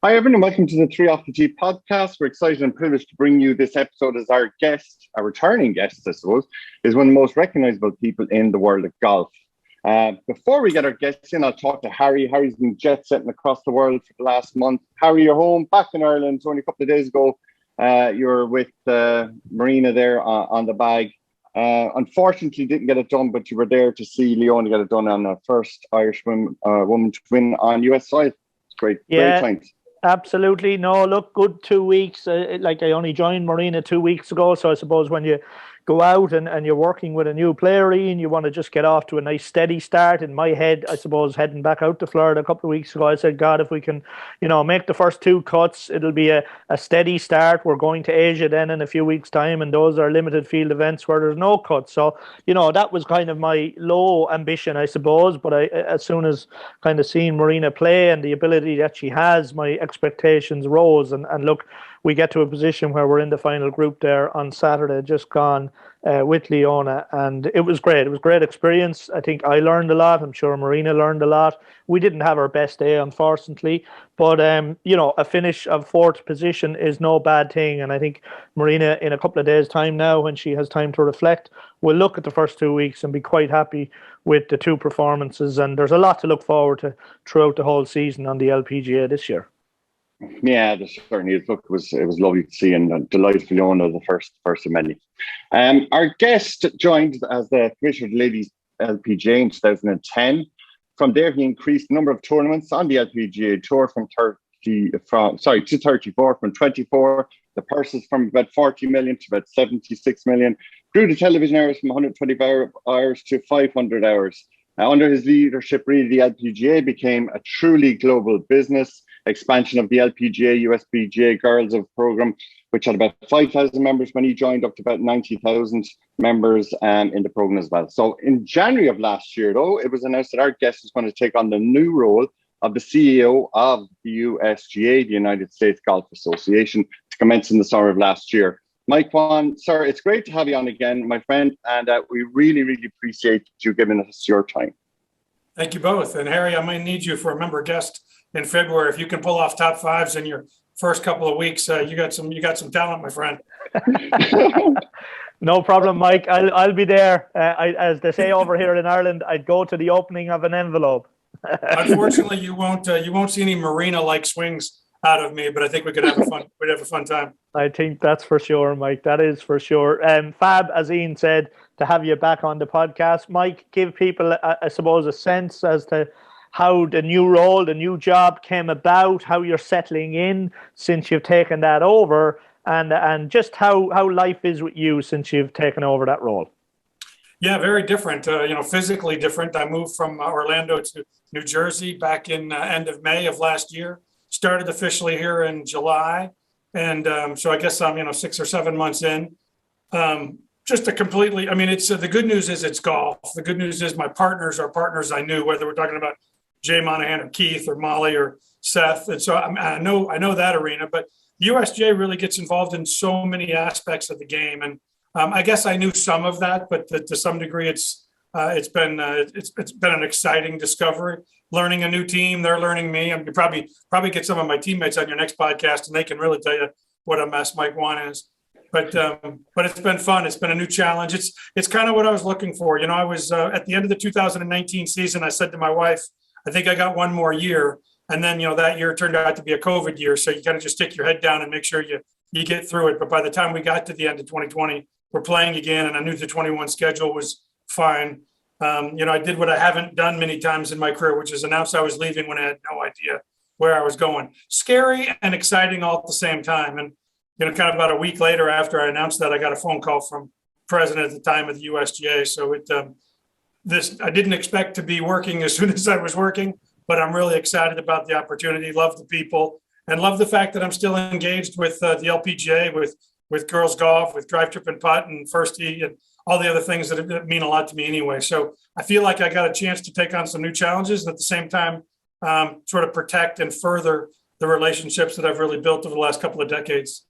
Hi, everyone, and welcome to the Three Off the Tee podcast. We're excited and privileged to bring you this episode as our guest, our returning guest, I suppose, is one of the most recognizable people in the world of golf. Before we get our guests in, I'll talk to Harry. Harry's been jet setting across the world for the last month. Harry, you're home, back in Ireland. Only a couple of days ago, you were with Marina there on the bag. Unfortunately, didn't get it done, but you were there to see Leona get it done on the first Irish woman to win on US soil. It's great times. Absolutely. No, look, good 2 weeks. I only joined Marina 2 weeks ago, so I suppose when you go out and you're working with a new player, Ian, you want to just get off to a nice steady start. In my head, I suppose, heading back out to Florida a couple of weeks ago, I said, God, if we can, make the first two cuts, it'll be a steady start. We're going to Asia then in a few weeks' time, and those are limited field events where there's no cuts. So, that was kind of my low ambition, I suppose. But as soon as kind of seeing Marina play and the ability that she has, my expectations rose. And look, we get to a position where we're in the final group there on Saturday, just gone with Leona, and it was great. It was a great experience. I think I learned a lot. I'm sure Marina learned a lot. We didn't have our best day, unfortunately, but a finish of fourth position is no bad thing. And I think Marina, in a couple of days' time now, when she has time to reflect, will look at the first 2 weeks and be quite happy with the two performances. And there's a lot to look forward to throughout the whole season on the LPGA this year. Yeah, there certainly is. Look, it was lovely to see, and delighted for Leona, the first of many. Our guest joined as the commissioner of the Ladies LPGA in 2010. From there, he increased the number of tournaments on the LPGA Tour to 34, from 24. The purses from about 40 million to about 76 million. Grew the television hours from 125 hours to 500 hours. Under his leadership, really, the LPGA became a truly global business. Expansion of the LPGA, USGA Girls of program, which had about 5,000 members when he joined, up to about 90,000 members in the program as well. So in January of last year, though, it was announced that our guest is going to take on the new role of the CEO of the USGA, the United States Golf Association, to commence in the summer of last year. Mike Whan, sir, it's great to have you on again, my friend, and we really, really appreciate you giving us your time. Thank you both. And Harry, I might need you for a member guest in February. If you can pull off top fives in your first couple of weeks, you got some talent, my friend. No problem, Mike. I'll be there. As they say over here in Ireland, I'd go to the opening of an envelope. Unfortunately, you won't see any Marina-like swings out of me, but I think we'd have a fun time. I think that's for sure, Mike. That is for sure. Fab, as Ian said, to have you back on the podcast. Mike, give people, I suppose, a sense as to how the new role, the new job came about, how you're settling in since you've taken that over, and just how life is with you since you've taken over that role. Yeah, very different. Physically different. I moved from Orlando to New Jersey back in end of May of last year. Started officially here in July, and so I guess I'm 6 or 7 months in. Just a completely. It's the good news is it's golf. The good news is my partners are partners I knew, whether we're talking about Jay Monahan or Keith or Molly or Seth. And so I know that arena, but USGA really gets involved in so many aspects of the game. And I guess I knew some of that, but to some degree it's been an exciting discovery, learning a new team. They're learning me. You probably get some of my teammates on your next podcast and they can really tell you what a mess Mike Whan is. But it's been fun. It's been a new challenge. It's kind of what I was looking for. I was at the end of the 2019 season, I said to my wife, I think I got one more year. And then, that year turned out to be a COVID year. So you kind of just stick your head down and make sure you get through it. But by the time we got to the end of 2020, we're playing again. And I knew the 21 schedule was fine. I did what I haven't done many times in my career, which is announce I was leaving when I had no idea where I was going. Scary and exciting all at the same time. And, kind of about a week later after I announced that, I got a phone call from president at the time of the USGA. So I didn't expect to be working as soon as I was working, but I'm really excited about the opportunity, love the people, and love the fact that I'm still engaged with the LPGA, with girls golf, with drive, trip, and putt, and first tee, and all the other things that mean a lot to me anyway. So I feel like I got a chance to take on some new challenges and at the same time sort of protect and further the relationships that I've really built over the last couple of decades.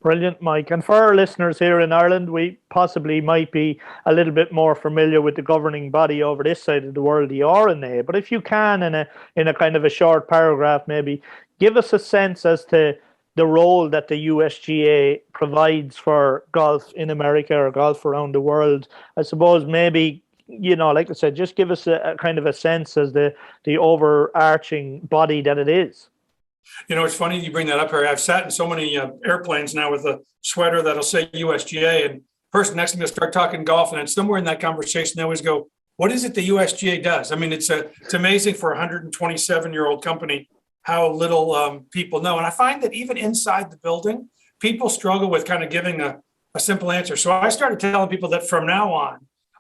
Brilliant, Mike. And for our listeners here in Ireland, we possibly might be a little bit more familiar with the governing body over this side of the world, the RNA. But if you can, in a kind of a short paragraph, maybe give us a sense as to the role that the USGA provides for golf in America or golf around the world. I suppose maybe, like I said, just give us a kind of a sense as the overarching body that it is. It's funny you bring that up, Harry. I've sat in so many airplanes now with a sweater that'll say USGA, and the person next to me will start talking golf, and somewhere in that conversation they always go, "What is it the USGA does?" I mean, it's amazing for a 127-year-old company how little people know. And I find that even inside the building, people struggle with kind of giving a simple answer. So I started telling people that from now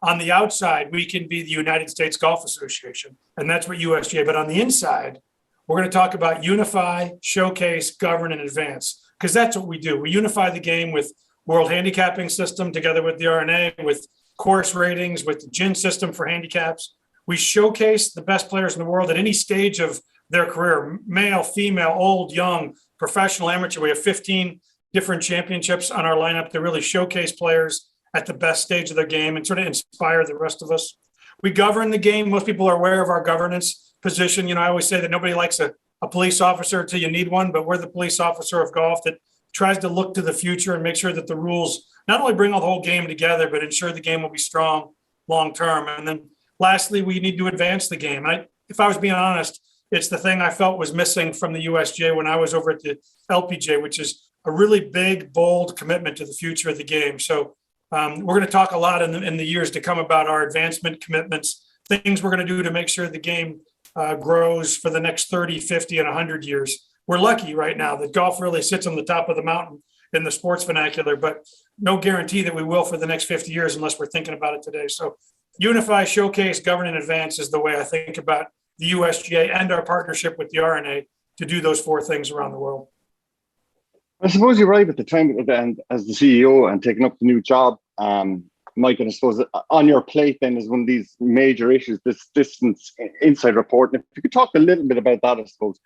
on the outside, we can be the United States Golf Association, and that's what USGA. But on the inside, we're going to talk about unify, showcase, govern, and advance, because that's what we do. We unify the game with World Handicapping System together with the RNA, with course ratings, with the GIN system for handicaps. We showcase the best players in the world at any stage of their career, male, female, old, young, professional, amateur. We have 15 different championships on our lineup to really showcase players at the best stage of their game and sort of inspire the rest of us. We govern the game. Most people are aware of our governance position. I always say that nobody likes a police officer until you need one, but we're the police officer of golf that tries to look to the future and make sure that the rules not only bring the whole game together, but ensure the game will be strong long term. And then lastly, we need to advance the game. If I was being honest, it's the thing I felt was missing from the USGA when I was over at the LPGA, which is a really big, bold commitment to the future of the game. So we're going to talk a lot in the years to come about our advancement commitments, things we're going to do to make sure the game grows for the next 30, 50, and 100 years. We're lucky right now that golf really sits on the top of the mountain in the sports vernacular, but no guarantee that we will for the next 50 years unless we're thinking about it today. So unify, showcase, govern, and advance is the way I think about the USGA and our partnership with the RNA to do those four things around the world. I suppose you're right at the time as the CEO and taking up the new job, Mike, and I suppose on your plate then is one of these major issues, this distance inside report. And if you could talk a little bit about that, I suppose.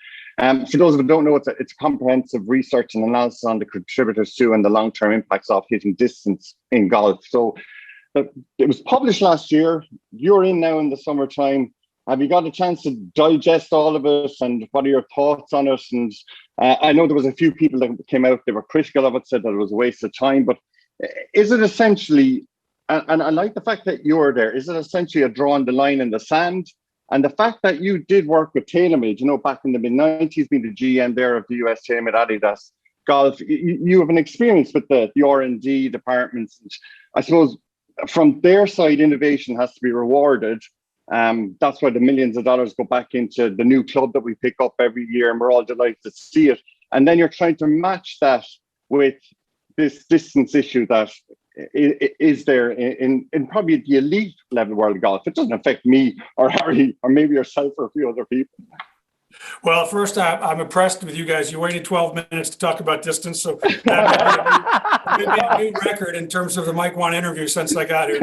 For those who don't know, it's a comprehensive research and analysis on the contributors to and the long-term impacts of hitting distance in golf. So it was published last year. You're in now in the summertime. Have you got a chance to digest all of it, and what are your thoughts on it? And I know there was a few people that came out, they were critical of it, said that it was a waste of time, but is it essentially, and I like the fact that you're there, is it essentially a drawing the line in the sand? And the fact that you did work with TaylorMade, back in the mid-90s, being the GM there of the USGA with Adidas Golf, you have an experience with the R&D departments. And I suppose from their side, innovation has to be rewarded. That's why the millions of dollars go back into the new club that we pick up every year, and we're all delighted to see it. And then you're trying to match that with this distance issue that is there in probably the elite level world of golf. It doesn't affect me or Harry or maybe yourself or a few other people. Well, first, I'm impressed with you guys. You waited 12 minutes to talk about distance, so that may be a new record in terms of the Mike Whan interview since I got here.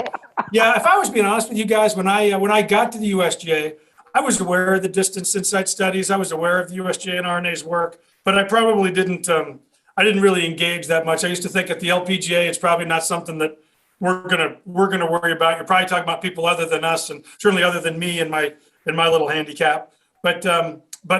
Yeah, if I was being honest with you guys, when I got to the USGA, I was aware of the distance insight studies. I was aware of the USGA and RNA's work, but I probably didn't. I didn't really engage that much. I used to think at the LPGA, it's probably not something that we're gonna worry about. You're probably talking about people other than us, and certainly other than me and my little handicap. But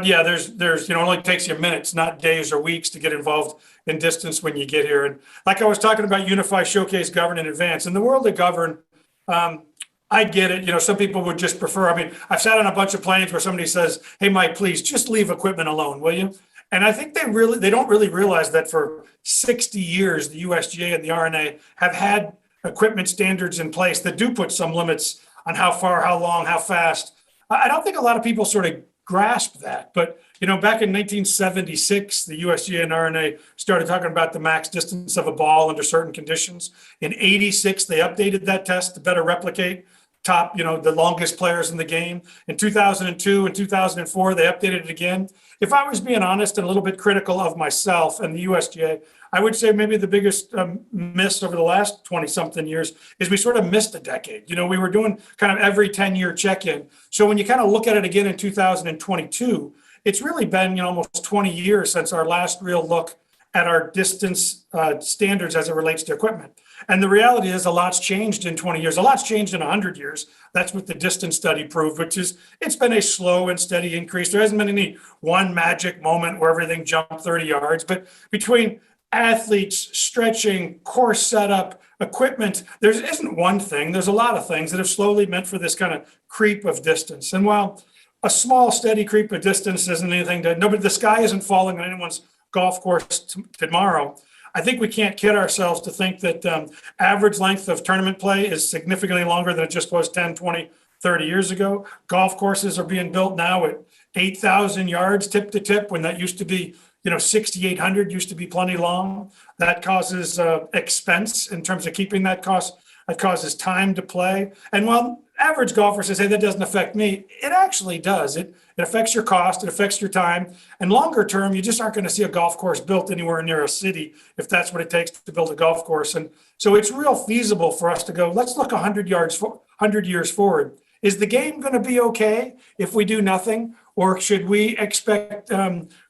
yeah, there's it only takes you minutes, not days or weeks, to get involved in distance when you get here. And like I was talking about, unify, showcase, govern, and advance. In the world of govern, I get it. Some people would just prefer. I mean, I've sat on a bunch of planes where somebody says, "Hey, Mike, please just leave equipment alone, will you?" And I think they don't really realize that for 60 years, the USGA and the RNA have had equipment standards in place that do put some limits on how far, how long, how fast. I don't think a lot of people sort of grasp that. But, back in 1976, the USGA and RNA started talking about the max distance of a ball under certain conditions. In 86, they updated that test to better replicate top, the longest players in the game. In 2002 and 2004, they updated it again. If I was being honest and a little bit critical of myself and the USGA, I would say maybe the biggest miss over the last 20-something years is we sort of missed a decade. We were doing kind of every 10-year check-in. So when you kind of look at it again in 2022, it's really been almost 20 years since our last real look at our distance standards as it relates to equipment. And the reality is a lot's changed in 20 years. A lot's changed in 100 years. That's what the distance study proved, which is it's been a slow and steady increase. There hasn't been any one magic moment where everything jumped 30 yards. But between athletes, stretching, course setup, equipment, there isn't one thing. There's a lot of things that have slowly meant for this kind of creep of distance. And while a small, steady creep of distance isn't anything to, nobody, the sky isn't falling on anyone's golf course tomorrow. I think we can't kid ourselves to think that average length of tournament play is significantly longer than it just was 10, 20, 30 years ago. Golf courses are being built now at 8,000 yards tip to tip, when that used to be, 6,800 used to be plenty long. That causes expense in terms of keeping that cost. That causes time to play. And while average golfers say, hey, that doesn't affect me, it actually does. It affects your cost, it affects your time. And longer term, you just aren't going to see a golf course built anywhere near a city if that's what it takes to build a golf course. And so it's real feasible for us to go, let's look 100 years forward. Is the game going to be okay if we do nothing? Or should we expect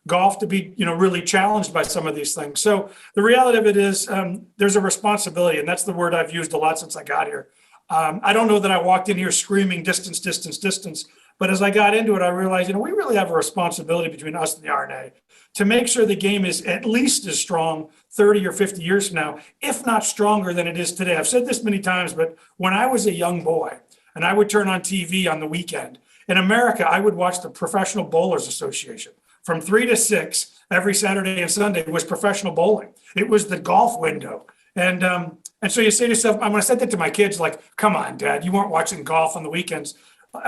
golf to be, really challenged by some of these things? So the reality of it is there's a responsibility, and that's the word I've used a lot since I got here. I don't know that I walked in here screaming distance, distance, distance. But as I got into it, I realized, we really have a responsibility between us and the R&A to make sure the game is at least as strong 30 or 50 years from now, if not stronger than it is today. I've said this many times, but when I was a young boy and I would turn on TV on the weekend, in America, I would watch the Professional Bowlers Association. From 3 to 6 every Saturday and Sunday was professional bowling. It was the golf window. And so you say to yourself, when I said that to my kids, like, come on, Dad, you weren't watching golf on the weekends.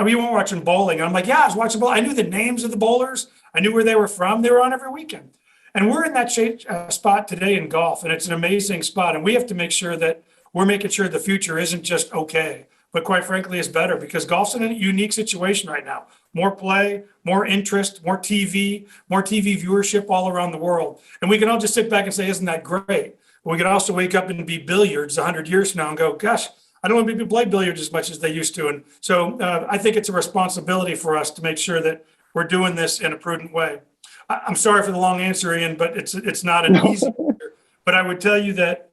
We weren't watching bowling. And I'm like, yeah, I was watching bowling. I knew the names of the bowlers. I knew where they were from. They were on every weekend. And we're in that spot today in golf, and it's an amazing spot. And we have to make sure that we're making sure the future isn't just okay, but quite frankly is better, because golf's in a unique situation right now. More play, more interest, more TV viewership all around the world. And we can all just sit back and say, isn't that great? But we can also wake up and be billiards 100 years from now and go, gosh, I don't want people to play billiards as much as they used to. And so I think it's a responsibility for us to make sure that we're doing this in a prudent way. I'm sorry for the long answer, Ian, but it's not an easy answer. But I would tell you that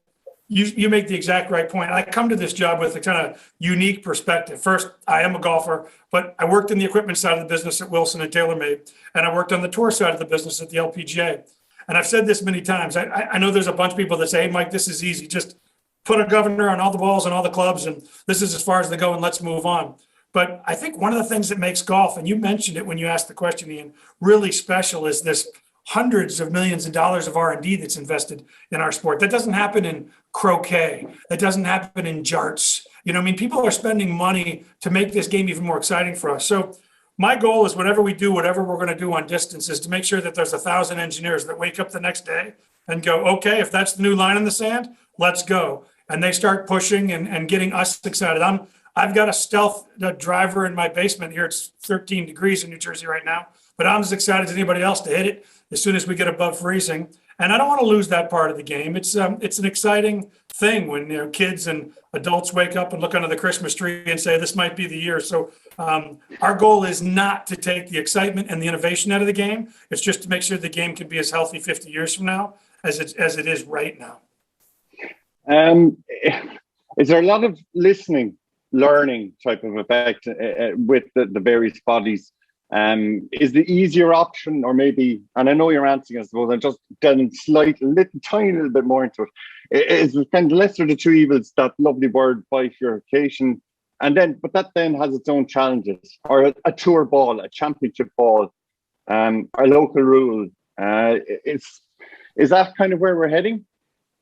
you make the exact right point. I come to this job with a kind of unique perspective. First, I am a golfer, but I worked in the equipment side of the business at Wilson and TaylorMade, and I worked on the tour side of the business at the LPGA. And I've said this many times. I know there's a bunch of people that say, hey, Mike, this is easy. Just put a governor on all the balls and all the clubs, and this is as far as they go, and let's move on. But I think one of the things that makes golf, and you mentioned it when you asked the question, Ian, really special is this hundreds of millions of dollars of R&D that's invested in our sport. That doesn't happen in croquet. That doesn't happen in jarts. People are spending money to make this game even more exciting for us. So my goal is whatever we do, whatever we're going to do on distance, is to make sure that there's 1,000 engineers that wake up the next day and go, okay, if that's the new line in the sand, let's go. And they start pushing and getting us excited. I've got a stealth driver in my basement here. It's 13 degrees in New Jersey right now, but I'm as excited as anybody else to hit it as soon as we get above freezing. And I don't want to lose that part of the game. It's an exciting thing when kids and adults wake up and look under the Christmas tree and say, this might be the year. So our goal is not to take the excitement and the innovation out of the game. It's just to make sure the game can be as healthy 50 years from now as it is right now. Is there a lot of listening, learning type of effect with the various bodies? Is the easier option, or maybe, and I know you're answering, I suppose, I'm just getting tiny little bit more into it, is kind of lesser of the two evils, that lovely word bifurcation, but that then has its own challenges, or a tour ball, a championship ball, a local rule. Is that kind of where we're heading?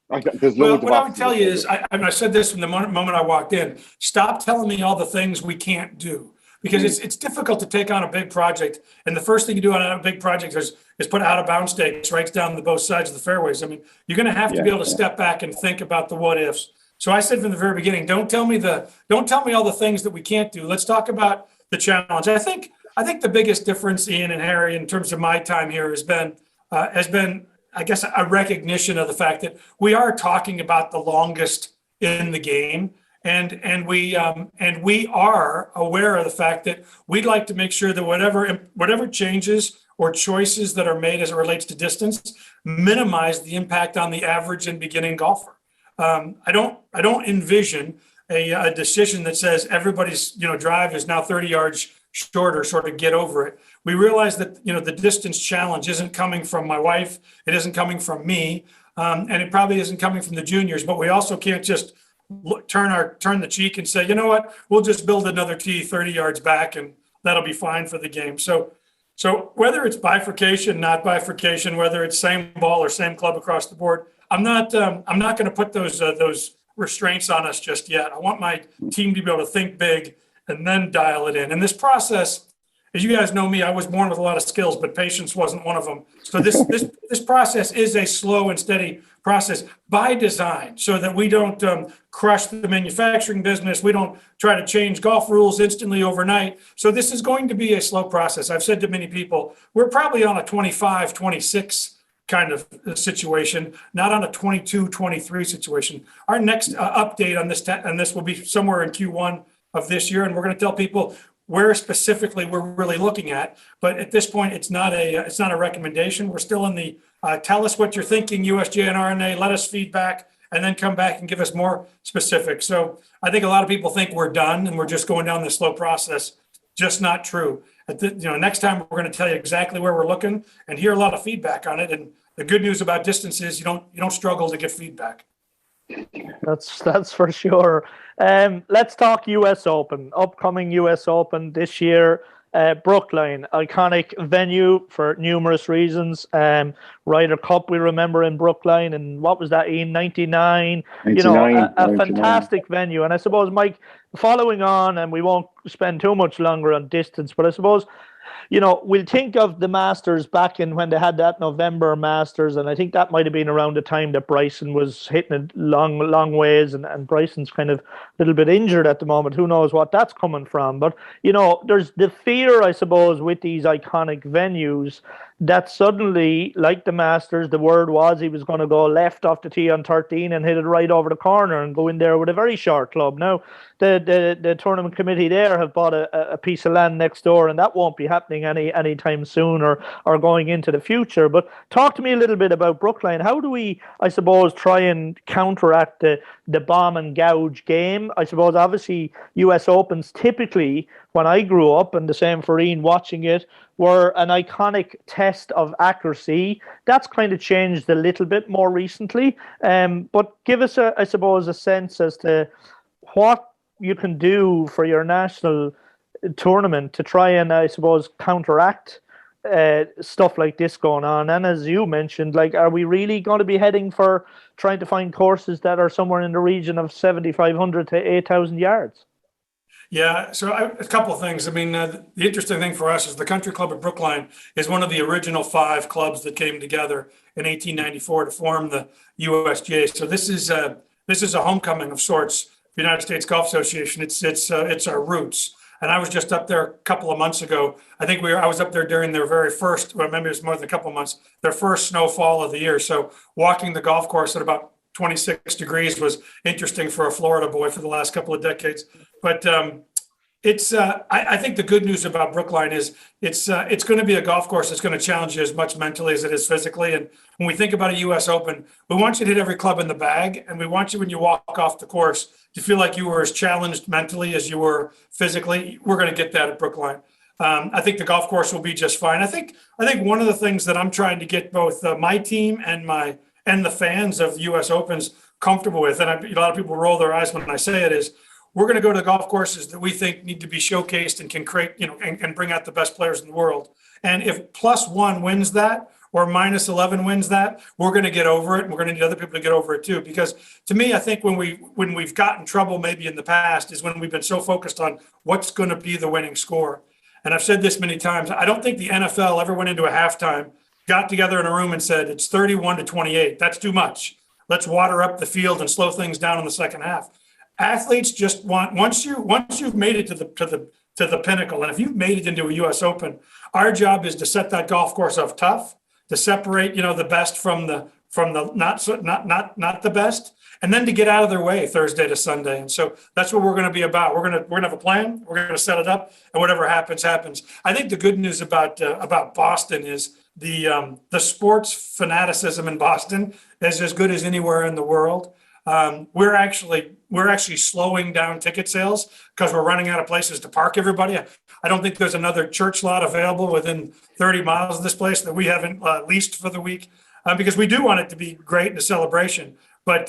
Well, what I would tell you is, I said this from the moment I walked in, stop telling me all the things we can't do. Because it's difficult to take on a big project. And the first thing you do on a big project is put out of bounds stakes right down the both sides of the fairways. You're going to have to be able to step back and think about the what ifs. So I said from the very beginning, don't tell me all the things that we can't do. Let's talk about the challenge. I think the biggest difference, Ian and Harry, in terms of my time here has been, I guess, a recognition of the fact that we are talking about the longest in the game. And we are aware of the fact that we'd like to make sure that whatever changes or choices that are made as it relates to distance minimize the impact on the average and beginning golfer. I don't envision a decision that says everybody's drive is now 30 yards shorter, sort of get over it. We realize that the distance challenge isn't coming from my wife, it isn't coming from me, and it probably isn't coming from the juniors. But we also can't just turn the cheek and say, you know what, we'll just build another tee 30 yards back and that'll be fine for the game. So whether it's bifurcation, not bifurcation, whether it's same ball or same club across the board, I'm not going to put those restraints on us just yet. I want my team to be able to think big and then dial it in. And this process, as you guys know me, I was born with a lot of skills, but patience wasn't one of them. So this process is a slow and steady process by design, so that we don't crush the manufacturing business. We don't try to change golf rules instantly overnight. So this is going to be a slow process. I've said to many people, we're probably on a 25, 26 kind of situation, not on a 22, 23 situation. Our next update on this will be somewhere in Q1 of this year, and we're going to tell people where specifically we're really looking at. But at this point, it's not a recommendation. We're still in the tell us what you're thinking, USGA and RNA, let us feedback, and then come back and give us more specifics. So I think a lot of people think we're done and we're just going down this slow process. Just not true. Next time we're going to tell you exactly where we're looking and hear a lot of feedback on it. And the good news about distance is you don't struggle to get feedback. That's for sure. Let's talk US Open, upcoming US Open this year. Brookline, iconic venue for numerous reasons. Ryder Cup, we remember in Brookline, and what was that, in 99? A fantastic venue. And I suppose, Mike, following on, and we won't spend too much longer on distance, but I suppose, we'll think of the Masters back in when they had that November Masters, and I think that might have been around the time that Bryson was hitting it long ways, and Bryson's kind of a little bit injured at the moment. Who knows what that's coming from? But, there's the fear, I suppose, with these iconic venues that suddenly, like the Masters, the word was he was going to go left off the tee on 13 and hit it right over the corner and go in there with a very short club. Now, the tournament committee there have bought a piece of land next door, and that won't be happening anytime soon or going into the future. But talk to me a little bit about Brookline. How do we, I suppose, try and counteract the bomb and gouge game? I suppose, obviously, US Opens typically, when I grew up, and the same for Ian watching it, were an iconic test of accuracy. That's kind of changed a little bit more recently. But give us, I suppose, a sense as to what you can do for your national tournament to try and, I suppose, counteract stuff like this going on. And as you mentioned, are we really going to be heading for trying to find courses that are somewhere in the region of 7,500 to 8,000 yards? Yeah, so a couple of things. I mean, the interesting thing for us is the Country Club of Brookline is one of the original 5 clubs that came together in 1894 to form the USGA. So this is a homecoming of sorts. The United States Golf Association. It's our roots. And I was just up there a couple of months ago. I was up there during their very first, well, maybe it was more than a couple of months, their first snowfall of the year. So walking the golf course at about 26 degrees was interesting for a Florida boy for the last couple of decades. But I think the good news about Brookline is it's going to be a golf course that's going to challenge you as much mentally as it is physically. And when we think about a US Open, we want you to hit every club in the bag, and we want you, when you walk off the course, to feel like you were as challenged mentally as you were physically. We're going to get that at Brookline. I think the golf course will be just fine. I think one of the things that I'm trying to get both my team and the fans of US Opens comfortable with, and a lot of people roll their eyes when I say it, is we're going to go to golf courses that we think need to be showcased and can create, and bring out the best players in the world. And if +1 wins that, or -11 wins that, we're going to get over it, and we're going to need other people to get over it too. Because to me, I think when we've gotten trouble maybe in the past is when we've been so focused on what's going to be the winning score. And I've said this many times, I don't think the NFL ever went into a halftime, got together in a room and said, it's 31-28. That's too much. Let's water up the field and slow things down in the second half. Athletes just want, once you've made it to the pinnacle, and if you've made it into a US Open, our job is to set that golf course up tough, to separate, the best from the not the best, and then to get out of their way Thursday to Sunday. And so that's what we're going to be about. We're going to have a plan. We're going to set it up, and whatever happens, happens. I think the good news about Boston is the sports fanaticism in Boston is as good as anywhere in the world. We're actually slowing down ticket sales because we're running out of places to park everybody. I don't think there's another church lot available within 30 miles of this place that we haven't leased for the week, because we do want it to be great and a celebration. But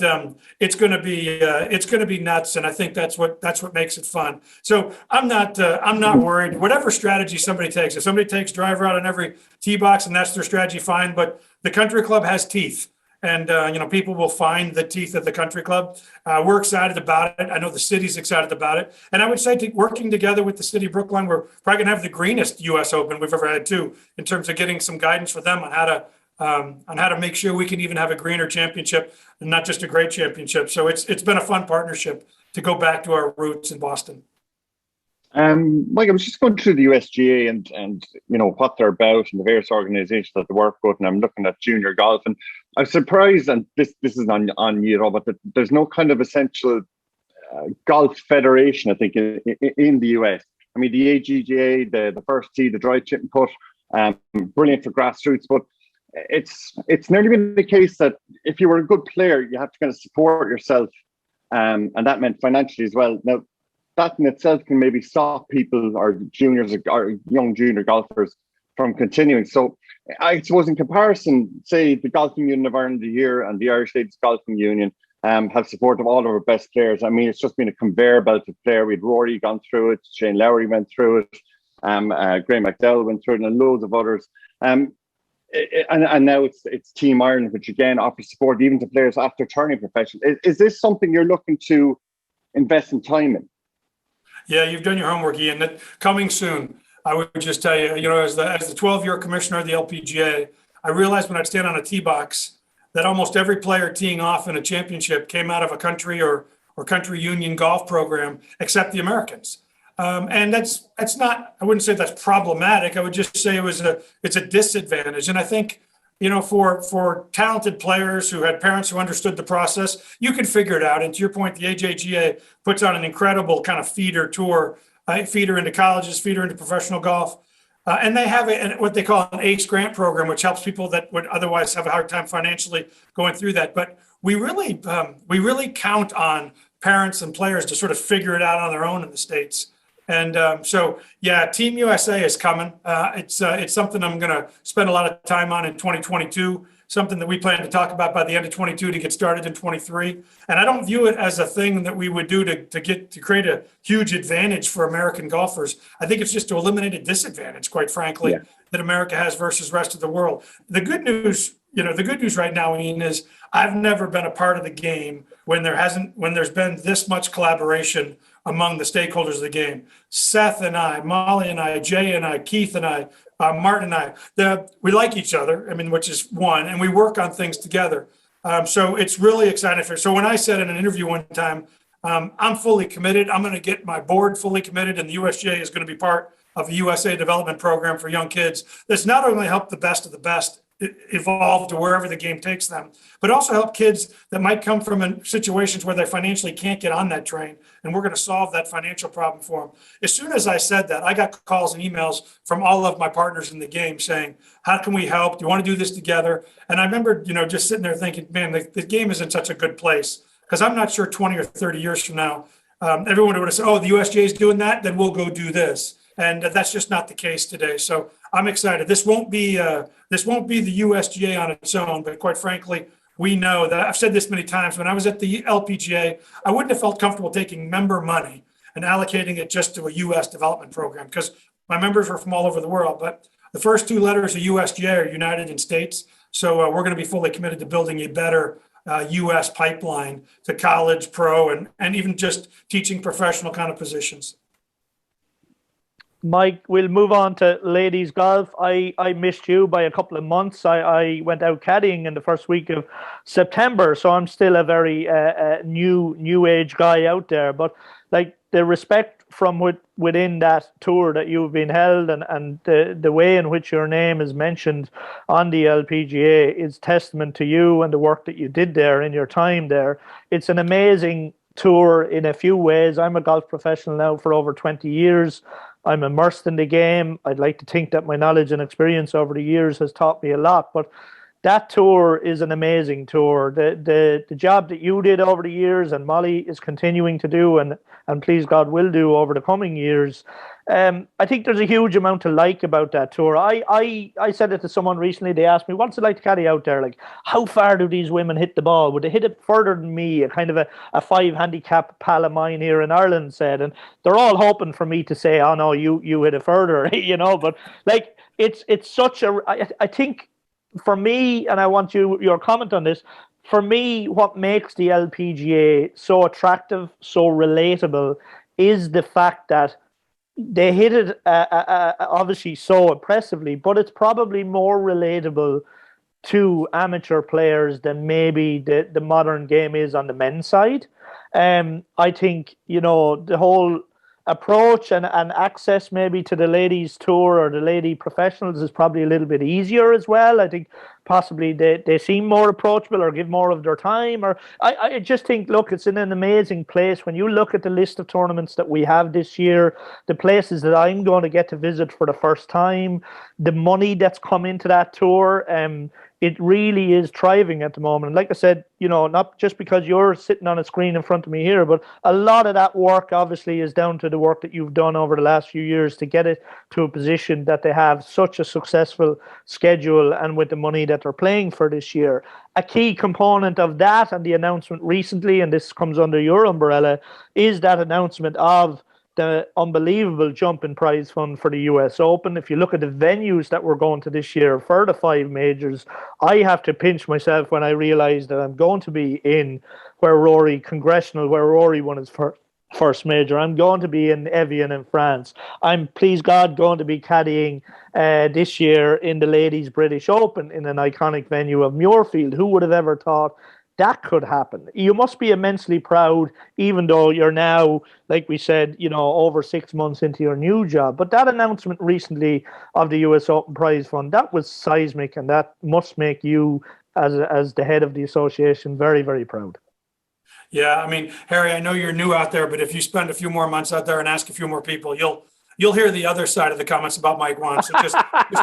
it's going to be nuts, and I think that's what makes it fun. So I'm not worried. Whatever strategy somebody takes, if somebody takes driver out on every tee box and that's their strategy, fine. But the country club has teeth. And, people will find the teeth of the country club. We're excited about it. I know the city's excited about it. And I would say working together with the city of Brookline, we're probably going to have the greenest U.S. Open we've ever had too, in terms of getting some guidance for them on how to make sure we can even have a greener championship and not just a great championship. So it's been a fun partnership to go back to our roots in Boston. Mike, I was just going through the USGA and what they're about and the various organizations that they work with, and I'm looking at junior golf, and I'm surprised, and this is on you, Robert, that there's no kind of essential golf federation, I think, in the US. I mean, the AGGA, the first tee, the dry chip and putt, brilliant for grassroots, but it's nearly been the case that if you were a good player, you have to kind of support yourself, and that meant financially as well. Now, that in itself can maybe stop people or juniors or young junior golfers from continuing. So I suppose in comparison, say the Golfing Union of Ireland here and the Irish Ladies Golfing Union have support of all of our best players. I mean, it's just been a conveyor belt of player. We had Rory gone through it, Shane Lowry went through it, Graham McDowell went through it, and loads of others. And now it's Team Ireland, which again offers support even to players after turning professional. Is this something you're looking to invest in time in? Yeah, you've done your homework, Ian. That coming soon. I would just tell you, as the 12-year commissioner of the LPGA, I realized when I'd stand on a tee box that almost every player teeing off in a championship came out of a country or country union golf program, except the Americans. And that's not, I wouldn't say that's problematic. I would just say it's a disadvantage. And I think, for talented players who had parents who understood the process, you can figure it out. And to your point, the AJGA puts on an incredible kind of feeder tour, feeder into colleges, feeder into professional golf. And they have what they call an ACE grant program, which helps people that would otherwise have a hard time financially going through that. But we really count on parents and players to sort of figure it out on their own in the States. And so, Team USA is coming. It's something I'm going to spend a lot of time on in 2022, something that we plan to talk about by the end of 22 to get started in 23. And I don't view it as a thing that we would do to create a huge advantage for American golfers. I think it's just to eliminate a disadvantage, quite frankly, that America has versus the rest of the world. The good news right now, Ian, is I've never been a part of the game when there's been this much collaboration among the stakeholders of the game. Seth and I, Molly and I, Jay and I, Keith and I, Martin and I, we like each other, which is one, and we work on things together. So it's really exciting. So when I said in an interview one time, I'm fully committed, I'm going to get my board fully committed, and the USGA is going to be part of a USA development program for young kids that's not only help the best of the best evolve to wherever the game takes them, but also help kids that might come from situations where they financially can't get on that train. And we're going to solve that financial problem for them. As soon as I said that, I got calls and emails from all of my partners in the game saying, how can we help? Do you want to do this together? And I remember, just sitting there thinking, man, the game is in such a good place, because I'm not sure 20 or 30 years from now, everyone would have said, oh, the USGA is doing that, then we'll go do this. And that's just not the case today. So I'm excited. This won't be the USGA on its own, but quite frankly, we know that I've said this many times. When I was at the LPGA, I wouldn't have felt comfortable taking member money and allocating it just to a US development program, because my members were from all over the world. But the first two letters of USGA are United in States. So we're going to be fully committed to building a better US pipeline to college, pro, and even just teaching professional kind of positions. Mike, we'll move on to ladies golf. I missed you by a couple of months. I went out caddying in the first week of September, so I'm still a very new age guy out there. But like, the respect within that tour that you've been held, and the way in which your name is mentioned on the LPGA is testament to you and the work that you did there in your time there. It's an amazing tour in a few ways. I'm a golf professional now for over 20 years. I'm immersed in the game. I'd like to think that my knowledge and experience over the years has taught me a lot, but that tour is an amazing tour. The job that you did over the years, and Molly is continuing to do, and please God will do over the coming years. I think there's a huge amount to like about that tour. I said it to someone recently. They asked me, what's it like to caddy out there? Like, how far do these women hit the ball? Would they hit it further than me? A kind of a 5 handicap pal of mine here in Ireland said, and they're all hoping for me to say, oh no, you hit it further, but like, it's such a, I think, for me, and I want your comment on this, for me, what makes the LPGA so attractive, so relatable, is the fact that they hit it obviously so impressively, but it's probably more relatable to amateur players than maybe the modern game is on the men's side. I think, the whole approach and access maybe to the ladies tour or the lady professionals is probably a little bit easier as well. I think possibly they seem more approachable or give more of their time, or I just think, look, it's in an amazing place. When you look at the list of tournaments that we have this year, the places that I'm going to get to visit for the first time, the money that's come into that tour, it really is thriving at the moment. Like I said, not just because you're sitting on a screen in front of me here, but a lot of that work obviously is down to the work that you've done over the last few years to get it to a position that they have such a successful schedule, and with the money that they're playing for this year. A key component of that, and the announcement recently, and this comes under your umbrella, is that announcement of the unbelievable jump in prize fund for the US Open. If you look at the venues that we're going to this year for the 5 majors, I have to pinch myself when I realize that I'm going to be in where Rory won his first major. I'm going to be in Evian in France. I'm, please God, going to be caddying this year in the Ladies British Open in an iconic venue of Muirfield. Who would have ever thought that could happen? You must be immensely proud, even though you're now, like we said, over 6 months into your new job. But that announcement recently of the US Open prize fund, that was seismic, and that must make you, as the head of the association, very, very proud. Yeah, I mean, Harry, I know you're new out there, but if you spend a few more months out there and ask a few more people, you'll hear the other side of the comments about Mike Whan. So just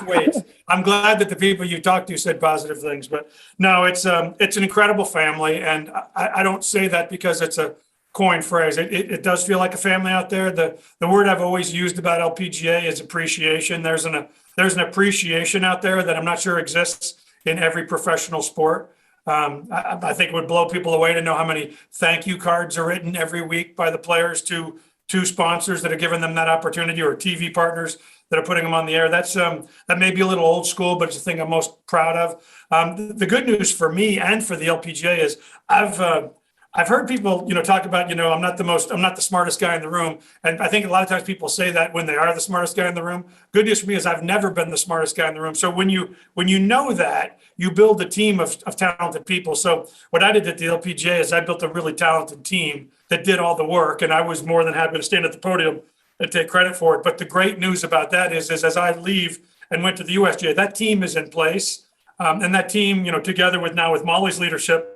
wait. I'm glad that the people you talked to said positive things, but no, it's an incredible family, and I don't say that because it's a coined phrase. It does feel like a family out there. The word I've always used about LPGA is appreciation. There's an appreciation out there that I'm not sure exists in every professional sport. I think it would blow people away to know how many thank you cards are written every week by the players to sponsors that are giving them that opportunity, or TV partners that are putting them on the air. That may be a little old school, but it's the thing I'm most proud of. The good news for me and for the LPGA is I've heard people, talk about, I'm not the smartest guy in the room. And I think a lot of times people say that when they are the smartest guy in the room. Good news for me is I've never been the smartest guy in the room. So when you know that, you build a team of talented people. So what I did at the LPGA is I built a really talented team that did all the work. And I was more than happy to stand at the podium and take credit for it. But the great news about that is as I leave and went to the USGA, that team is in place. And that team, together with Molly's leadership,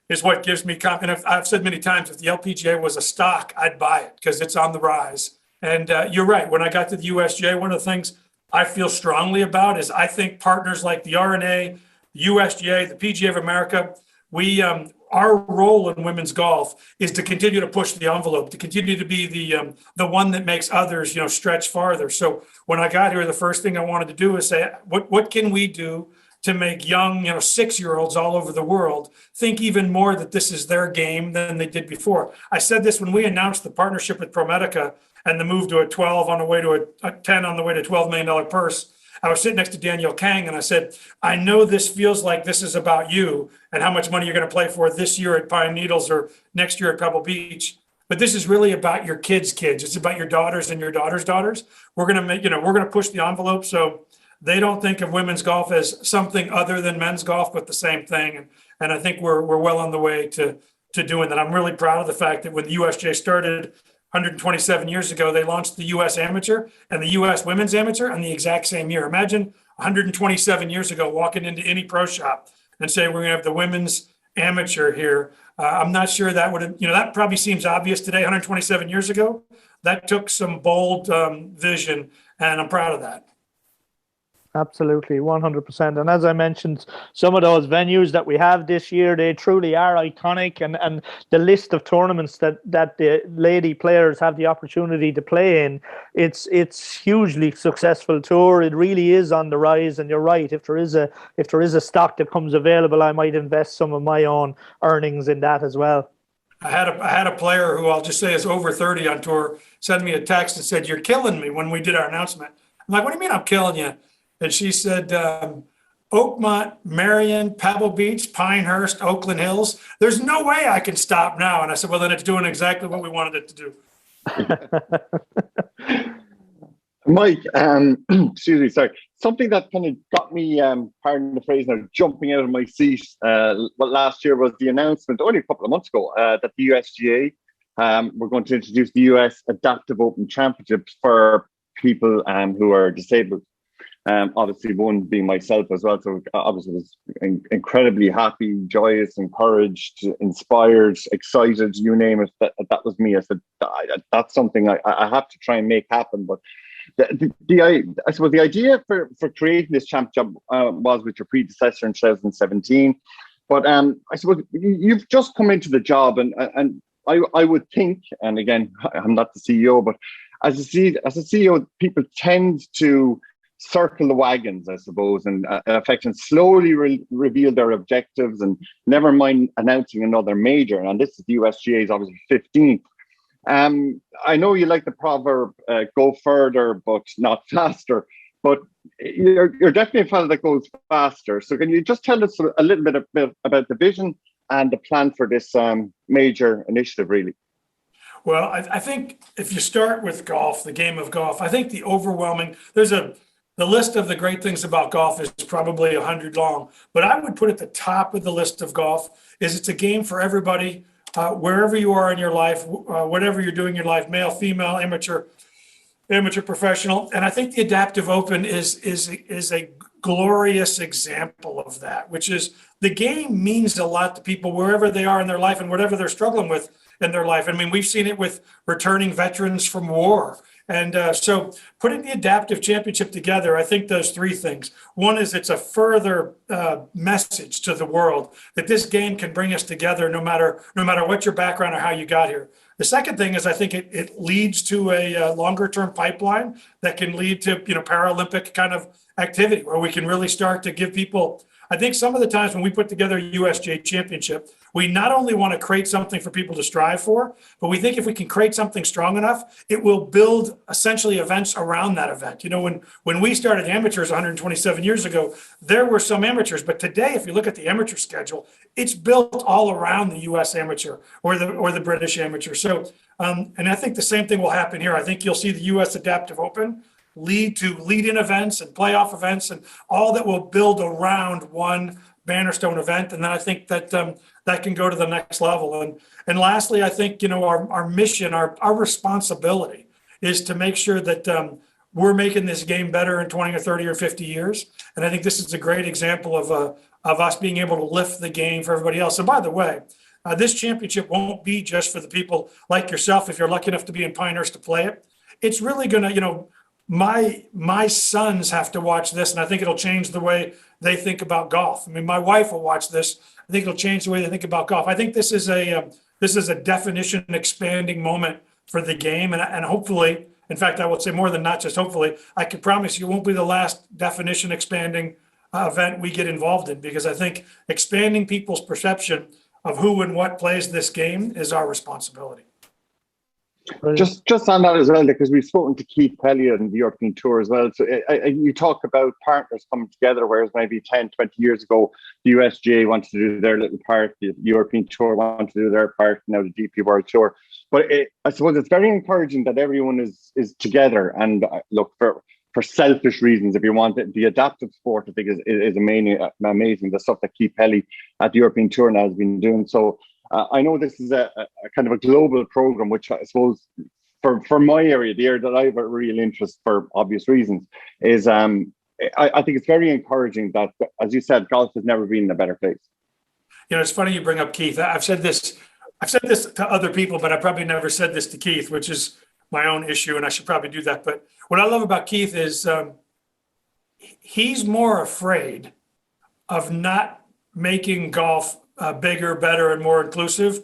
is what gives me confidence. I've said many times, if the LPGA was a stock, I'd buy it because it's on the rise. And you're right. When I got to the USGA, one of the things I feel strongly about is I think partners like the RNA, the USGA, the PGA of America, our role in women's golf is to continue to push the envelope, to continue to be the one that makes others, stretch farther. So when I got here, the first thing I wanted to do is say, what can we do to make young, 6-year-olds all over the world think even more that this is their game than they did before. I said this when we announced the partnership with ProMedica and the move to a 12 on the way to a 10 on the way to $12 million purse. I was sitting next to Danielle Kang and I said, I know this feels like this is about you and how much money you're going to play for this year at Pine Needles or next year at Pebble Beach. But this is really about your kids' kids. It's about your daughters and your daughters' daughters. We're going to push the envelope. So they don't think of women's golf as something other than men's golf, but the same thing. And I think we're well on the way to doing that. I'm really proud of the fact that when the USGA started, 127 years ago, they launched the U.S. Amateur and the U.S. Women's Amateur on the exact same year. Imagine 127 years ago walking into any pro shop and saying, we're going to have the Women's Amateur here. I'm not sure that would have, that probably seems obvious today. 127 years ago, that took some bold vision, and I'm proud of that. Absolutely, 100%. And as I mentioned, some of those venues that we have this year, they truly are iconic. And the list of tournaments that the lady players have the opportunity to play in, it's hugely successful tour. It really is on the rise. And you're right, if there is a stock that comes available, I might invest some of my own earnings in that as well. I had a player who I'll just say is over 30 on tour send me a text and said, "You're killing me," when we did our announcement. I'm like, "What do you mean I'm killing you?" And she said, Oakmont, Marion, Pebble Beach, Pinehurst, Oakland Hills. There's no way I can stop now. And I said, well, then it's doing exactly what we wanted it to do. Mike, excuse me, sorry. Something that kind of got me, pardon the phrase now, jumping out of my seat last year was the announcement, only a couple of months ago, that the USGA were going to introduce the US Adaptive Open Championships for people who are disabled. Obviously, one being myself as well. So obviously, was incredibly happy, joyous, encouraged, inspired, excited. You name it. That was me. I said that's something I have to try and make happen. But I suppose the idea for creating this championship was with your predecessor in 2017. But I suppose you've just come into the job, and I would think, and again, I'm not the CEO, but as a CEO, people tend to circle the wagons, I suppose, and slowly reveal their objectives, and never mind announcing another major. And this is the USGA's obviously 15th. I know you like the proverb, go further, but not faster. But you're definitely a fellow that goes faster. So can you just tell us a little bit about the vision and the plan for this major initiative, really? Well, I think if you start with golf, the game of golf, I think the overwhelming, the list of the great things about golf is probably 100 long, but I would put at the top of the list of golf is it's a game for everybody, wherever you are in your life, whatever you're doing in your life, male, female, amateur, professional. And I think the Adaptive Open is a glorious example of that, which is the game means a lot to people wherever they are in their life and whatever they're struggling with in their life. I mean, we've seen it with returning veterans from war. And so putting the Adaptive Championship together, I think does three things. One is it's a further message to the world that this game can bring us together no matter what your background or how you got here. The second thing is I think it leads to a longer term pipeline that can lead to Paralympic kind of activity where we can really start to give people. I think some of the times when we put together a USGA championship, we not only want to create something for people to strive for, but we think if we can create something strong enough, it will build essentially events around that event. When we started amateurs 127 years ago, there were some amateurs, but today, if you look at the amateur schedule, it's built all around the US amateur or the British amateur. So, and I think the same thing will happen here. I think you'll see the US Adaptive Open lead to lead-in events and playoff events and all that will build around one Bannerstone event. And then I think that that can go to the next level. And lastly, I think, our mission, our responsibility is to make sure that we're making this game better in 20 or 30 or 50 years. And I think this is a great example of us being able to lift the game for everybody else. And by the way, this championship won't be just for the people like yourself, if you're lucky enough to be in Pinehurst to play it. It's really going to, my sons have to watch this, and I think it'll change the way they think about golf. I mean, my wife will watch this. I think it'll change the way they think about golf. I think this is a definition expanding moment for the game, and hopefully, in fact, I would say more than not just hopefully, I can promise you it won't be the last definition expanding event we get involved in, because I think expanding people's perception of who and what plays this game is our responsibility. Just on that as well, because we've spoken to Keith Pelly on the European Tour as well. So you talk about partners coming together, whereas maybe 10, 20 years ago, the USGA wanted to do their little part, the European Tour wanted to do their part, now the DP World Tour. But I suppose it's very encouraging that everyone is together. And look, for selfish reasons, if you want it, the adaptive sport, I think is amazing. The stuff that Keith Pelly at the European Tour now has been doing. So I know this is a kind of a global program, which I suppose for my area, the area that I have a real interest for obvious reasons is I think it's very encouraging that, as you said, golf has never been in a better place. It's funny you bring up Keith. I've said this to other people, but I probably never said this to Keith, which is my own issue, and I should probably do that. But what I love about Keith is he's more afraid of not making golf bigger, better, and more inclusive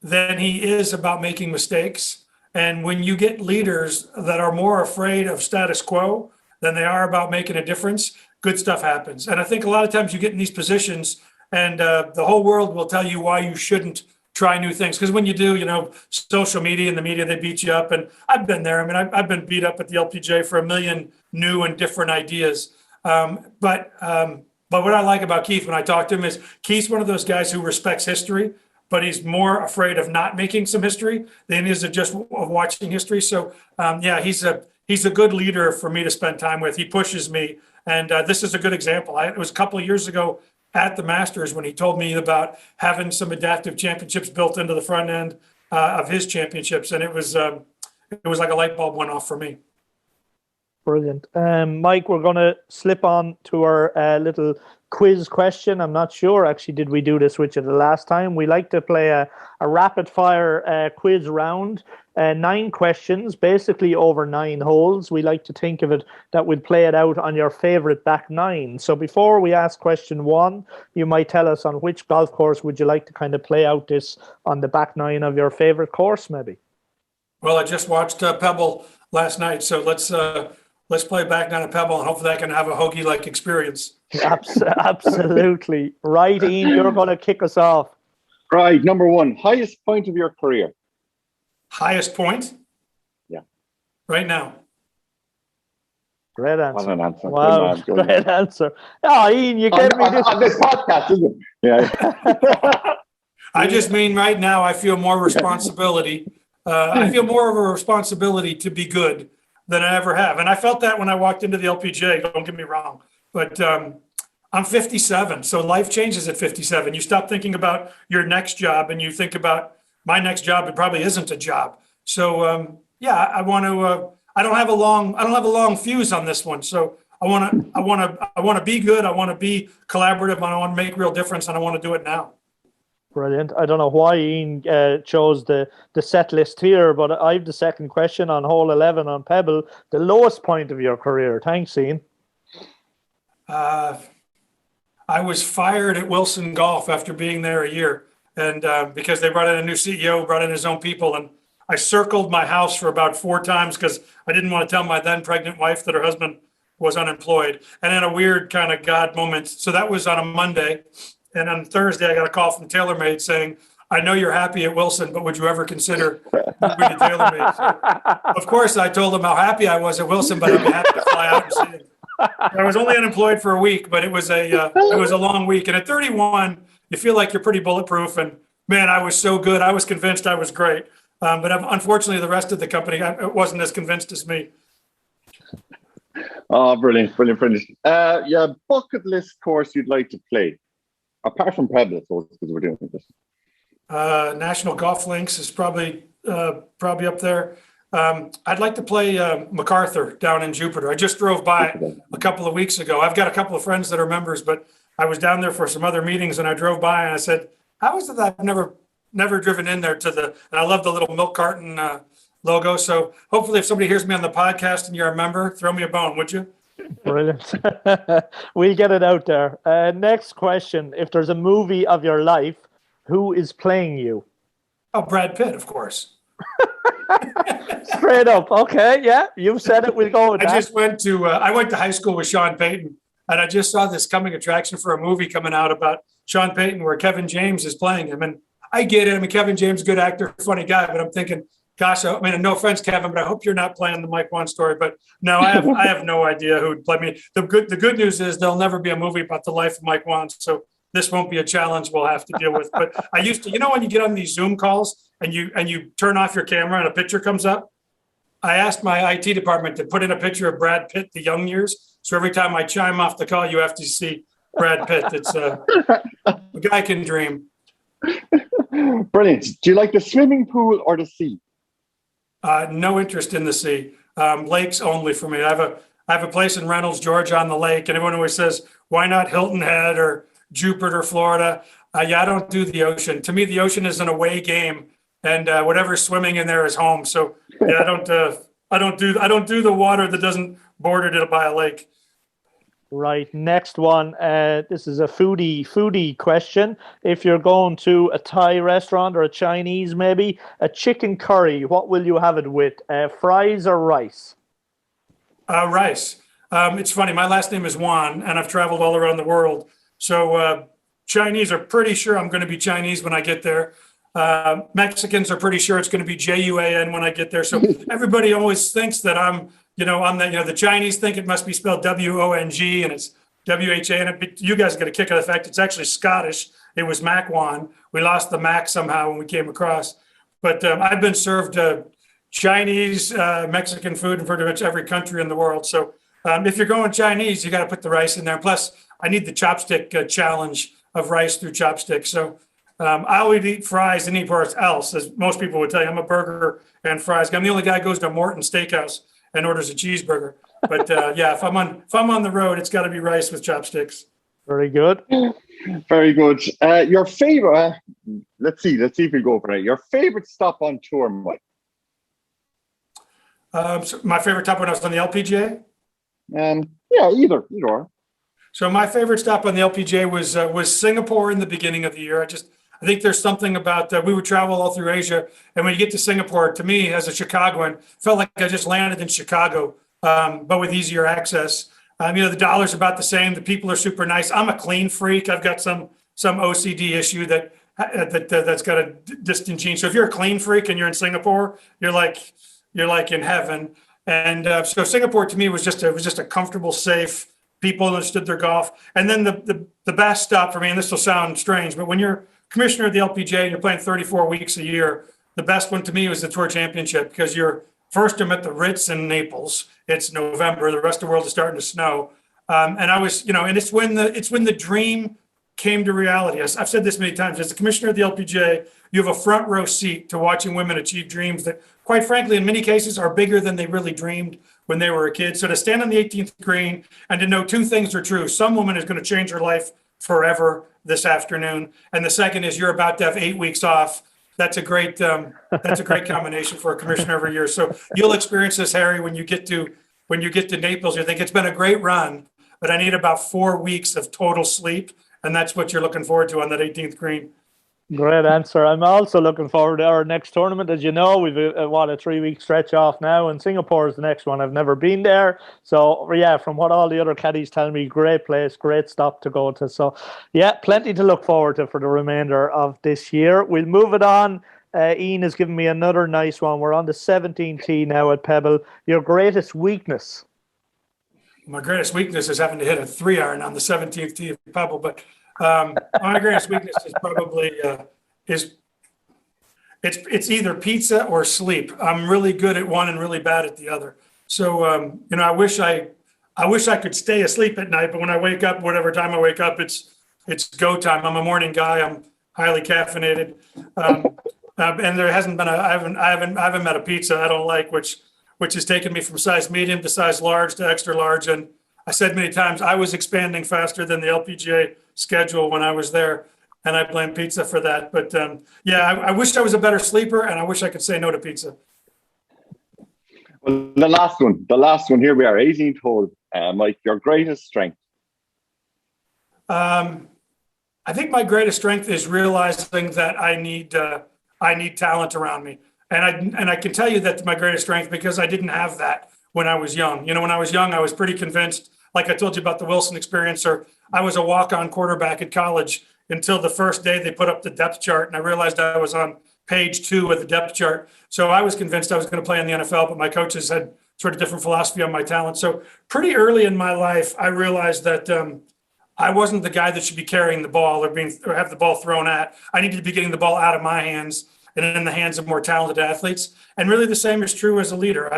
than he is about making mistakes. And when you get leaders that are more afraid of status quo than they are about making a difference, good stuff happens. And I think a lot of times you get in these positions and the whole world will tell you why you shouldn't try new things. Because when you do, social media and the media, they beat you up. And I've been there. I mean, I've been beat up at the LPGA for a million new and different ideas. But what I like about Keith when I talk to him is Keith's one of those guys who respects history, but he's more afraid of not making some history than he is of just of watching history. So he's a good leader for me to spend time with. He pushes me, and this is a good example. It was a couple of years ago at the Masters when he told me about having some adaptive championships built into the front end of his championships, and it was like a light bulb went off for me. Brilliant. Mike, we're going to slip on to our little quiz question. I'm not sure, actually, did we do this with you the last time? We like to play a rapid fire quiz round. 9 questions, basically over 9 holes. We like to think of it that we'd play it out on your favorite back 9. So before we ask question 1, you might tell us on which golf course would you like to kind of play out this on the back 9 of your favorite course, maybe? Well, I just watched Pebble last night, so let's play back 9 at Pebble, and hopefully I can have a hoagie-like experience. Absolutely. Right, Ian, you're going to kick us off. Right, number 1, highest point of your career. Highest point? Yeah. Right now. Great answer. What an answer. Wow, great answer. Oh, Ian, you gave me this. On this podcast, isn't it? Yeah. I just mean right now I feel more responsibility. I feel more of a responsibility to be good than I ever have. And I felt that when I walked into the LPGA, don't get me wrong. But I'm 57, so life changes at 57. You stop thinking about your next job and you think about my next job. It probably isn't a job. So I want to. I don't have a long fuse on this one. So I want to be good. I want to be collaborative. And I want to make real difference, and I want to do it now. Brilliant. I don't know why Ian chose the set list here, but I have the second question on hole 11 on Pebble. The lowest point of your career. Thanks, Ian. I was fired at Wilson Golf after being there a year, and because they brought in a new CEO, brought in his own people, and I circled my house for about 4 times because I didn't want to tell my then pregnant wife that her husband was unemployed. And in a weird kind of God moment, so that was on a Monday. And on Thursday, I got a call from TaylorMade saying, I know you're happy at Wilson, but would you ever consider moving to TaylorMade? So, of course, I told them how happy I was at Wilson, but I'd be happy to fly out and see them. I was only unemployed for a week, but it was a long week. And at 31, you feel like you're pretty bulletproof. And man, I was so good. I was convinced I was great. But unfortunately, the rest of the company wasn't as convinced as me. Oh, brilliant. Bucket list course you'd like to play. Apart from Pebble, because we're doing this. National Golf Links is probably up there. I'd like to play MacArthur down in Jupiter. I just drove by a couple of weeks ago. I've got a couple of friends that are members, but I was down there for some other meetings, and I drove by and I said, how is it that I've never driven in there and I love the little milk carton logo. So hopefully if somebody hears me on the podcast and you're a member, throw me a bone, would you? Brilliant. We'll get it out there. Next question. If there's a movie of your life, who is playing you? Oh, Brad Pitt, of course. Straight up. Okay, yeah, you've said it. We'll go with that. I just went to high school with Sean Payton, and I just saw this coming attraction for a movie coming out about Sean Payton where Kevin James is playing him. And I get it. I mean, Kevin James, good actor, funny guy, but I'm thinking, gosh, I mean, no offense, Kevin, but I hope you're not playing the Mike Whan story. But no, I have no idea who would play me. The good news is there'll never be a movie about the life of Mike Whan. So this won't be a challenge we'll have to deal with. But I used to, when you get on these Zoom calls and you turn off your camera and a picture comes up, I asked my IT department to put in a picture of Brad Pitt, the young years. So every time I chime off the call, you have to see Brad Pitt. It's a guy can dream. Brilliant. Do you like the swimming pool or the sea? No interest in the sea. Lakes only for me. I have a place in Reynolds, Georgia on the lake, and everyone always says, why not Hilton Head or Jupiter, Florida? Yeah, I don't do the ocean. To me, the ocean is an away game, and whatever's swimming in there is home. So yeah, I don't do the water that doesn't border it by a lake. Right. Next one. This is a foodie question. If you're going to a Thai restaurant or a Chinese, maybe a chicken curry, what will you have it with? Fries or rice? Rice. It's funny. My last name is Whan, and I've traveled all around the world. So Chinese are pretty sure I'm going to be Chinese when I get there. Mexicans are pretty sure it's going to be Juan when I get there. So everybody always thinks that I'm the Chinese think it must be spelled Wong and it's WHA. And you guys get a kick out of the fact it's actually Scottish. It was Mike Whan. We lost the Mac somehow when we came across. But I've been served Chinese, Mexican food in pretty much every country in the world. So if you're going Chinese, you got to put the rice in there. Plus, I need the chopstick challenge of rice through chopsticks. So I always eat fries anywhere else, as most people would tell you. I'm a burger and fries guy. I'm the only guy who goes to Morton Steakhouse and orders a cheeseburger. But yeah, if I'm on the road, it's got to be rice with chopsticks. Very good. Very good. Your favorite? Let's see if we go for it. Your favorite stop on tour, Mike? So my favorite stop when I was on the LPGA. Yeah, either or. So my favorite stop on the LPGA was Singapore in the beginning of the year. I think there's something about we would travel all through Asia, and when you get to Singapore, to me as a Chicagoan, felt like I just landed in Chicago, but with easier access. The dollar's about the same. The people are super nice. I'm a clean freak. I've got some OCD issue that's got a distant gene. So if you're a clean freak and you're in Singapore, you're like in heaven. And so Singapore to me was just a comfortable, safe. People understood their golf. And then the best stop for me, and this will sound strange, but when you're commissioner of the LPGA and you're playing 34 weeks a year, the best one to me was the Tour Championship, because you're first I'm at the Ritz in Naples. It's November. The rest of the world is starting to snow. And I was, and it's when the dream came to reality. I've said this many times. As the commissioner of the LPGA, you have a front row seat to watching women achieve dreams that, quite frankly, in many cases are bigger than they really dreamed when they were a kid. So to stand on the 18th green and to know two things are true. Some woman is going to change her life forever this afternoon. And the second is you're about to have 8 weeks off. That's a great combination for a commissioner every year. So you'll experience this, Harry, when you get to Naples. You think it's been a great run, but I need about 4 weeks of total sleep. And that's what you're looking forward to on that 18th green. Great answer. I'm also looking forward to our next tournament. As you know, we've a 3-week stretch off now, and Singapore is the next one. I've never been there. So, yeah, from what all the other caddies tell me, great place, great stop to go to. So, yeah, plenty to look forward to for the remainder of this year. We'll move it on. Ian has given me another nice one. We're on the 17th tee now at Pebble. Your greatest weakness? My greatest weakness is having to hit a 3-iron on the 17th tee at Pebble, but my greatest weakness is probably it's either pizza or sleep. I'm really good at one and really bad at the other. So I wish I could stay asleep at night, but when I wake up, whatever time I wake up, it's go time. I'm a morning guy. I'm highly caffeinated, and there hasn't been I haven't met a pizza I don't like, which has taken me from size medium to size large to extra large. And I said many times I was expanding faster than the LPGA schedule when I was there, and I blame pizza for that. But I wish I was a better sleeper, and I wish I could say no to pizza. Well, the last one. Here we are, 18th hole. Mike, your greatest strength? I think my greatest strength is realizing that I need talent around me, and I can tell you that's my greatest strength because I didn't have that when I was young. When I was young, I was pretty convinced. Like I told you about the Wilson experience, or I was a walk-on quarterback at college until the first day they put up the depth chart, and I realized I was on page 2 of the depth chart. So I was convinced I was going to play in the NFL, but my coaches had sort of different philosophy on my talent. So pretty early in my life, I realized that I wasn't the guy that should be carrying the ball or have the ball thrown at. I needed to be getting the ball out of my hands and in the hands of more talented athletes. And really the same is true as a leader.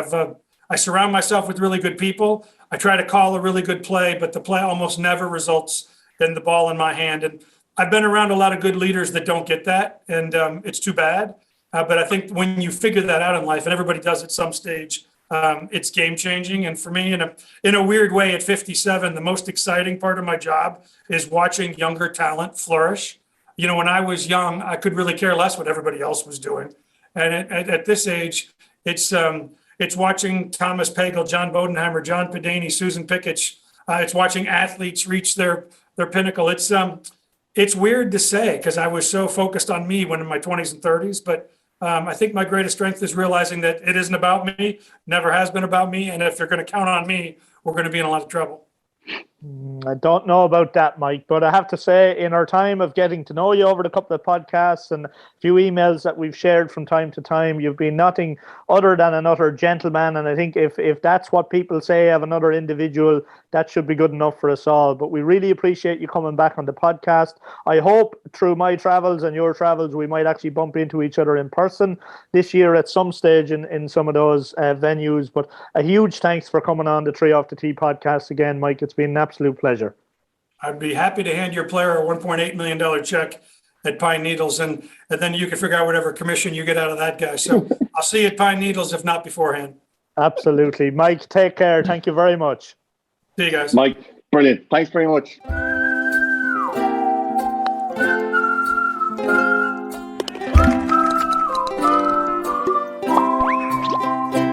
I surround myself with really good people. I try to call a really good play, but the play almost never results in the ball in my hand. And I've been around a lot of good leaders that don't get that, and it's too bad. But I think when you figure that out in life, and everybody does at some stage, it's game changing. And for me, in a weird way, at 57, the most exciting part of my job is watching younger talent flourish. You know, when I was young, I could really care less what everybody else was doing. And at this age, it's watching Thomas Pagel, John Bodenheimer, John Pedani, Susan Pickett. It's watching athletes reach their pinnacle. It's weird to say because I was so focused on me when in my 20s and 30s, but I think my greatest strength is realizing that it isn't about me, never has been about me. And if they're going to count on me, we're going to be in a lot of trouble. I don't know about that, Mike, but I have to say, in our time of getting to know you over the couple of podcasts and a few emails that we've shared from time to time, you've been nothing other than another gentleman. And I think if that's what people say of another individual, that should be good enough for us all. But we really appreciate you coming back on the podcast. I hope through my travels and your travels, we might actually bump into each other in person this year at some stage in some of those venues. But a huge thanks for coming on the Tree Off the Tee podcast again, Mike. It's been an absolute pleasure. I'd be happy to hand your player a $1.8 million check at Pine Needles, and then you can figure out whatever commission you get out of that guy. So I'll see you at Pine Needles, if not beforehand. Absolutely. Mike, take care. Thank you very much. See you guys. Mike, brilliant. Thanks very much.